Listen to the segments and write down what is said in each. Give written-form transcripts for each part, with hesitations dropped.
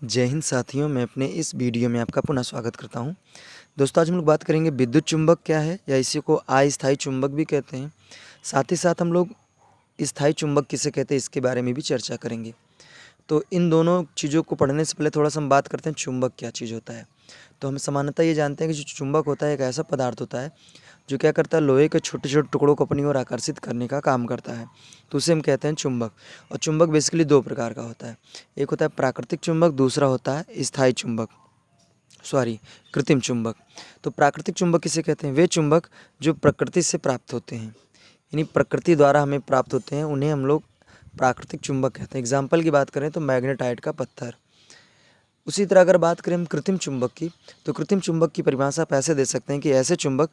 जय हिंद साथियों, मैं अपने इस वीडियो में आपका पुनः स्वागत करता हूं। दोस्तों, आज हम लोग बात करेंगे विद्युत चुंबक क्या है या इसी को अस्थायी चुंबक भी कहते हैं। साथ ही साथ हम लोग स्थायी चुंबक किसे कहते हैं इसके बारे में भी चर्चा करेंगे। तो इन दोनों चीज़ों को पढ़ने से पहले थोड़ा सा हम बात करते हैं चुंबक क्या चीज़ होता है। तो हम सामान्यतः ये जानते हैं कि जो चुंबक होता है एक ऐसा पदार्थ होता है जो क्या करता है, लोहे के छोटे छोटे टुकड़ों को अपनी ओर आकर्षित करने का काम करता है। तो उसे हम कहते हैं चुंबक। और चुंबक बेसिकली दो प्रकार का होता है, एक होता है प्राकृतिक चुंबक, दूसरा होता है स्थायी चुंबक, कृत्रिम चुंबक। तो प्राकृतिक चुंबक किसे कहते हैं? वे चुंबक जो प्रकृति से प्राप्त होते हैं, यानी प्रकृति द्वारा हमें प्राप्त होते हैं, उन्हें हम लोग प्राकृतिक चुंबक कहते हैं। एग्जाम्पल की बात करें तो मैग्नेटाइट का पत्थर। उसी तरह अगर बात करें हम कृत्रिम चुंबक की, तो कृत्रिम चुंबक की परिभाषा आप ऐसे दे सकते हैं कि ऐसे चुंबक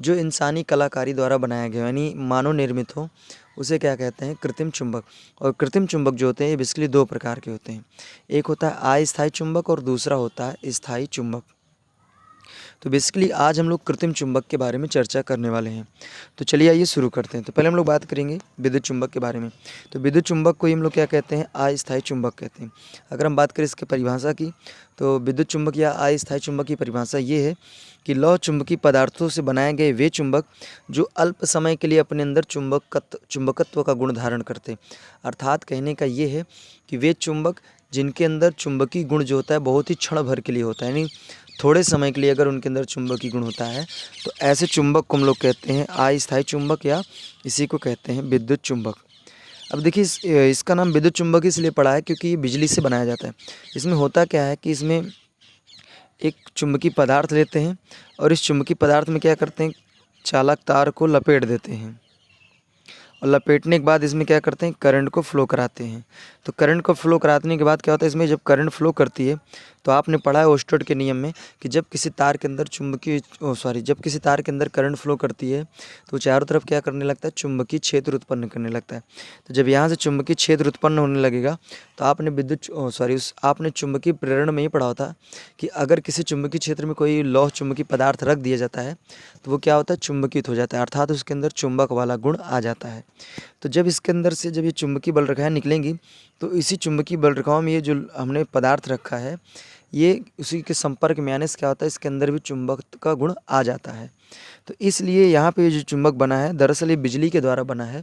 जो इंसानी कलाकारी द्वारा बनाया गया यानी मानव निर्मित हो, उसे क्या कहते हैं? कृत्रिम चुंबक। और कृत्रिम चुंबक जो होते हैं ये बेसिकली दो प्रकार के होते हैं, एक होता है अस्थायी चुंबक और दूसरा होता है स्थायी चुंबक। तो बेसिकली आज हम लोग कृत्रिम चुंबक के बारे में चर्चा करने वाले हैं। तो चलिए आइए शुरू करते हैं। तो पहले हम लोग बात करेंगे विद्युत चुंबक के बारे में। तो विद्युत चुंबक को ही हम लोग क्या कहते हैं? अस्थायी चुंबक कहते हैं। अगर हम बात करें इसकी परिभाषा की, तो विद्युत चुंबक या अस्थायी चुंबक की परिभाषा ये है कि लौह चुंबकीय पदार्थों से बनाए गए वे चुंबक जो अल्प समय के लिए अपने अंदर चुंबकत्व का गुण धारण करते हैं। अर्थात कहने का ये है कि वे चुंबक जिनके अंदर चुंबकीय गुण जो होता है बहुत ही क्षण भर के लिए होता है, यानी थोड़े समय के लिए अगर उनके अंदर चुंबकीय गुण होता है, तो ऐसे चुंबक को हम लोग कहते हैं अस्थायी चुंबक या इसी को कहते हैं विद्युत चुंबक। अब देखिए इसका नाम विद्युत चुंबक इसलिए पड़ा है क्योंकि ये बिजली से बनाया जाता है। इसमें होता क्या है कि इसमें एक चुंबकीय पदार्थ लेते हैं और इस चुंबकीय पदार्थ में क्या करते हैं, चालक तार को लपेट देते हैं और लपेटने के बाद इसमें क्या करते हैं, करंट को फ्लो कराते हैं। तो करंट को फ्लो कराने के बाद क्या होता है, इसमें जब करंट फ्लो करती है तो आपने पढ़ा है ओस्टोड के नियम में कि जब किसी तार के अंदर जब किसी तार के अंदर करंट फ्लो करती है तो चारों तरफ क्या करने लगता है, चुंबकीय क्षेत्र उत्पन्न करने लगता है। तो जब यहाँ से चुंबकीय क्षेत्र उत्पन्न होने लगेगा तो आपने चुंबकीय प्रेरण में ही पढ़ा होता कि अगर किसी चुंबकीय क्षेत्र में कोई लौह चुंबकीय पदार्थ रख दिया जाता है तो वो क्या होता है, चुंबकित हो जाता है, अर्थात उसके अंदर चुंबक वाला गुण आ जाता है। तो जब इसके अंदर से जब ये चुंबकीय बल रेखाएं निकलेंगी तो इसी चुंबकीय बल रेखाओं में ये जो हमने पदार्थ रखा है ये उसी के संपर्क में आने से क्या होता है, इसके अंदर भी चुंबक का गुण आ जाता है। तो इसलिए यहाँ पे जो चुंबक बना है दरअसल ये बिजली के द्वारा बना है,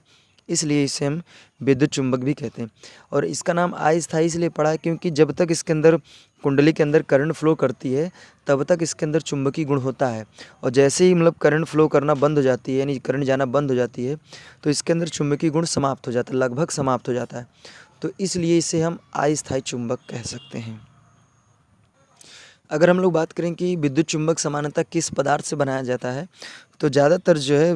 इसलिए इसे हम विद्युत चुंबक भी कहते हैं। और इसका नाम अस्थायी इसलिए पड़ा है क्योंकि जब तक इसके अंदर कुंडली के अंदर करंट फ्लो करती है तब तक इसके अंदर चुंबकीय गुण होता है, और जैसे ही मतलब करंट फ्लो करना बंद हो जाती है यानी करंट जाना बंद हो जाती है तो इसके अंदर चुंबकीय गुण समाप्त हो जाता है, लगभग समाप्त हो जाता है। तो इसलिए इसे हम अस्थायी चुंबक कह सकते हैं। अगर हम लोग बात करें कि विद्युत चुंबक सामान्यतः किस पदार्थ से बनाया जाता है, तो ज़्यादातर जो है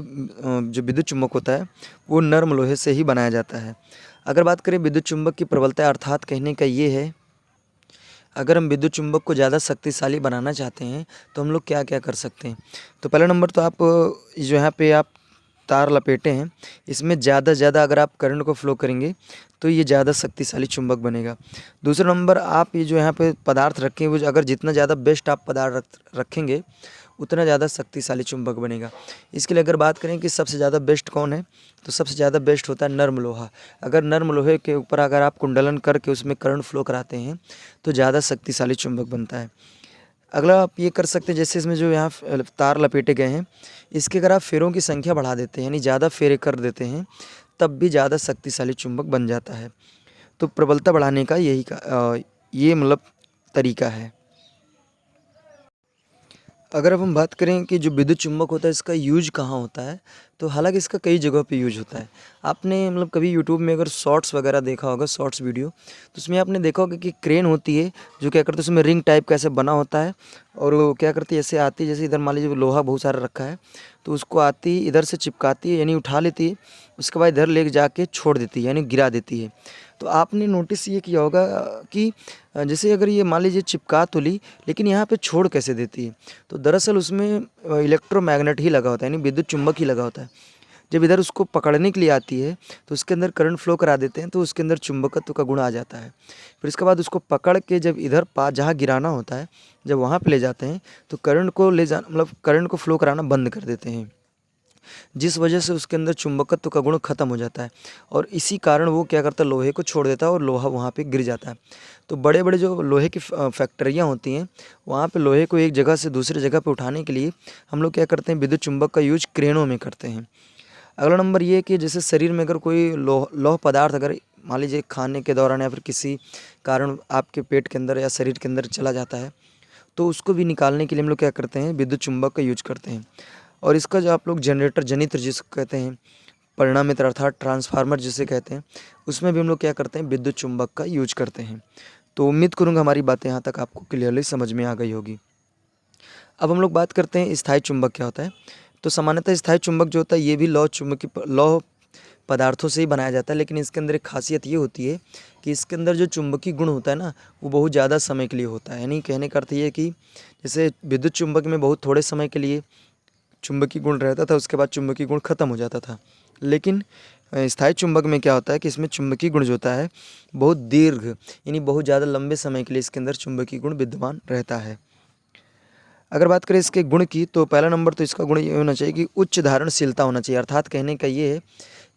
जो विद्युत चुंबक होता है वो नर्म लोहे से ही बनाया जाता है। अगर बात करें विद्युत चुंबक की प्रबलता, अर्थात कहने का ये है अगर हम विद्युत चुंबक को ज़्यादा शक्तिशाली बनाना चाहते हैं तो हम लोग क्या क्या कर सकते हैं। तो पहला नंबर तो आप जो यहाँ पे आप तार लपेटे हैं इसमें ज़्यादा से ज़्यादा अगर आप करंट को फ्लो करेंगे तो ये ज़्यादा शक्तिशाली चुंबक बनेगा। दूसरा नंबर, आप ये जो यहाँ पे पदार्थ रखें वो अगर जितना ज़्यादा बेस्ट आप पदार्थ रखेंगे उतना ज़्यादा शक्तिशाली चुंबक बनेगा। इसके लिए अगर बात करें कि सबसे ज़्यादा बेस्ट कौन है, तो सबसे ज़्यादा बेस्ट होता है नर्म लोहा। अगर नर्म लोहे के ऊपर अगर आप कुंडलन करके उसमें करंट फ्लो कराते हैं तो ज़्यादा शक्तिशाली चुंबक बनता है। अगला आप ये कर सकते हैं, जैसे इसमें जो यहाँ तार लपेटे गए हैं इसके अगर आप फेरों की संख्या बढ़ा देते हैं यानी ज़्यादा फेरे कर देते हैं तब भी ज़्यादा शक्तिशाली चुंबक बन जाता है। तो प्रबलता बढ़ाने का ये मतलब तरीका है। अगर अब हम बात करें कि जो विद्युत चुंबक होता है इसका यूज कहाँ होता है, तो हालांकि इसका कई जगहों पे यूज होता है। आपने मतलब कभी यूट्यूब में अगर शॉर्ट्स वगैरह देखा होगा, शॉर्ट्स वीडियो, तो उसमें आपने देखा होगा कि क्रेन होती है जो क्या करती है, उसमें रिंग टाइप का ऐसे बना होता है और वो क्या करती है, ऐसे आती है, जैसे इधर मान लीजिए लोहा बहुत सारा रखा है तो उसको आती इधर से चिपकाती है यानी उठा लेती है, उसके बाद इधर ले जाके छोड़ देती है यानी गिरा देती है। तो आपने नोटिस ये किया होगा कि जैसे अगर ये मान लीजिए चिपका तो ली लेकिन यहाँ पे छोड़ कैसे देती है, तो दरअसल उसमें इलेक्ट्रोमैग्नेट ही लगा होता है यानी विद्युत चुंबक ही लगा होता है। जब इधर उसको पकड़ने के लिए आती है तो उसके अंदर करंट फ्लो करा देते हैं तो उसके अंदर चुंबकत्व का गुण आ जाता है। फिर इसके बाद उसको पकड़ के जब इधर जहाँ गिराना होता है जब वहाँ पे ले जाते हैं तो करंट को फ्लो कराना बंद कर देते हैं। जिस वजह से उसके अंदर चुंबकत्व का गुण खत्म हो जाता है और इसी कारण वो क्या करता है, लोहे को छोड़ देता है और लोहा वहाँ पे गिर जाता है। तो बड़े बड़े जो लोहे की फैक्ट्रियाँ होती हैं, वहाँ पे लोहे को एक जगह से दूसरी जगह पे उठाने के लिए हम लोग क्या करते हैं, विद्युत चुंबक का यूज क्रेनों में करते हैं। अगला नंबर ये है कि जैसे शरीर में अगर कोई लौह पदार्थ अगर मान लीजिए खाने के दौरान या फिर किसी कारण आपके पेट के अंदर या शरीर के अंदर चला जाता है, तो उसको भी निकालने के लिए हम लोग क्या करते हैं, विद्युत चुंबक का यूज करते हैं। और इसका जो आप लोग जनरेटर जनित्र जिसको कहते हैं, परिणामित्र अर्थात ट्रांसफार्मर जिसे कहते हैं, उसमें भी हम लोग क्या करते हैं, विद्युत चुंबक का यूज करते हैं। तो उम्मीद करूँगा हमारी बातें यहाँ तक आपको क्लियरली समझ में आ गई होगी। अब हम लोग बात करते हैं स्थायी चुंबक क्या होता है। तो सामान्यतः स्थायी चुंबक जो होता है ये भी लौह पदार्थों से ही बनाया जाता है, लेकिन इसके अंदर एक खासियत ये होती है कि इसके अंदर जो चुंबकीय गुण होता है ना, वो बहुत ज़्यादा समय के लिए होता है। यानी कहने का अर्थ ये है कि जैसे विद्युत चुंबक में बहुत थोड़े समय के लिए चुंबकीय गुण रहता था, उसके बाद चुंबकीय गुण खत्म हो जाता था। लेकिन स्थायी चुंबक में क्या होता है कि इसमें चुंबकीय गुण जो होता है बहुत दीर्घ, यानी बहुत ज़्यादा लंबे समय के लिए इसके अंदर चुंबकीय गुण विद्यमान रहता है। अगर बात करें इसके गुण की, तो पहला नंबर तो इसका गुण ये होना चाहिए कि उच्च धारणशीलता होना चाहिए। अर्थात कहने का ये है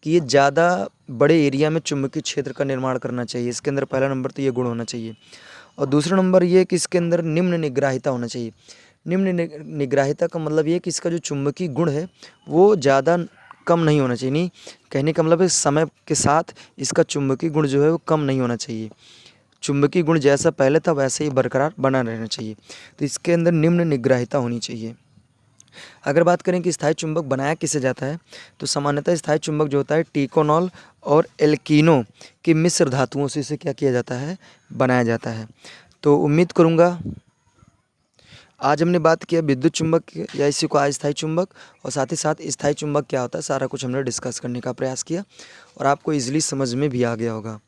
कि ये ज़्यादा बड़े एरिया में चुंबकीय क्षेत्र का निर्माण करना चाहिए। इसके अंदर पहला नंबर तो ये गुण होना चाहिए। और दूसरा नंबर ये है कि इसके अंदर निम्न निग्राहिता होना चाहिए। निग्राहिता का मतलब ये है कि इसका जो चुंबकीय गुण है वो ज़्यादा कम नहीं होना चाहिए। नहीं, कहने का मतलब है समय के साथ इसका चुंबकीय गुण जो है वो कम नहीं होना चाहिए। चुंबकीय गुण जैसा पहले था वैसे ही बरकरार बना रहना चाहिए। तो इसके अंदर निम्न निग्राहिता होनी चाहिए। अगर बात करें कि स्थायी चुंबक बनाया किसे जाता है, तो सामान्यतः स्थायी चुंबक जो होता है टिकोनॉल और एल्कीनो की मिश्र धातुओं से इसे क्या किया जाता है, बनाया जाता है। तो उम्मीद करूँगा आज हमने बात किया विद्युत चुंबक या इसी को अस्थायी चुंबक, और साथ ही साथ स्थायी चुंबक क्या होता है, सारा कुछ हमने डिस्कस करने का प्रयास किया और आपको ईजिली समझ में भी आ गया होगा।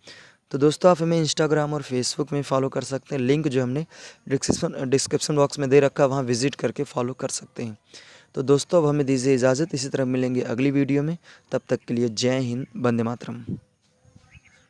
तो दोस्तों आप हमें इंस्टाग्राम और फेसबुक में फॉलो कर सकते हैं। लिंक जो हमने डिस्क्रिप्शन बॉक्स में दे रखा है, वहाँ विजिट करके फॉलो कर सकते हैं। तो दोस्तों अब हमें दीजिए इजाज़त, इसी तरह मिलेंगे अगली वीडियो में। तब तक के लिए जय हिंद, वंदे मातरम।